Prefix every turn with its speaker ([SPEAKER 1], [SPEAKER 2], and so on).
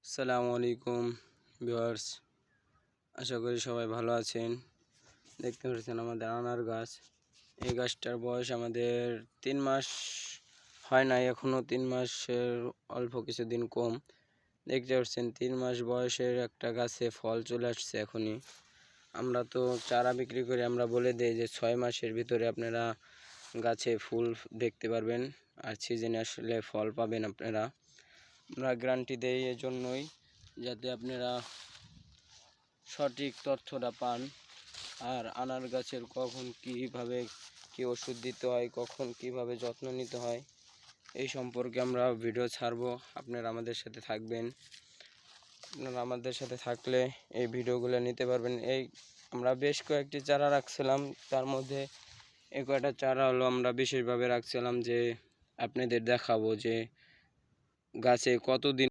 [SPEAKER 1] আসসালামু আলাইকুম ভিউয়ার্স, আশা করি সবাই ভালো আছেন। দেখতে পাচ্ছেন আমাদের আনার গাছ। এই গাছটার বয়স আমাদের 3 মাস হয় নাই, এখনও 3 মাসের অল্প কিছুদিন কম। দেখতে পাচ্ছেন 3 মাস বয়সের একটা গাছে ফল চলে আসছে এখনই। আমরা তো চারা বিক্রি করে আমরা বলে দিই যে 6 মাসের ভিতরে আপনারা গাছে ফুল দেখতে পারবেন, আর সিজনে আসলে ফল পাবেন আপনারা। আমরা গ্যারান্টি দেই এজন্যই যাতে আপনারা সঠিক তথ্যটা পান। আর আনার গাছের কখন কীভাবে কী ওষুধ দিতে হয়, কখন কিভাবে যত্ন নিতে হয়, এই সম্পর্কে আমরা ভিডিও ছাড়বো। আপনারা আমাদের সাথে থাকবেন। আপনারা আমাদের সাথে থাকলে এই ভিডিওগুলো নিতে পারবেন। আমরা বেশ কয়েকটি চারা রাখছিলাম, তার মধ্যে এই কয়েকটা চারা হলো আমরা বিশেষভাবে রাখছিলাম যে আপনাদের দেখাবো যে গাছে কতদিন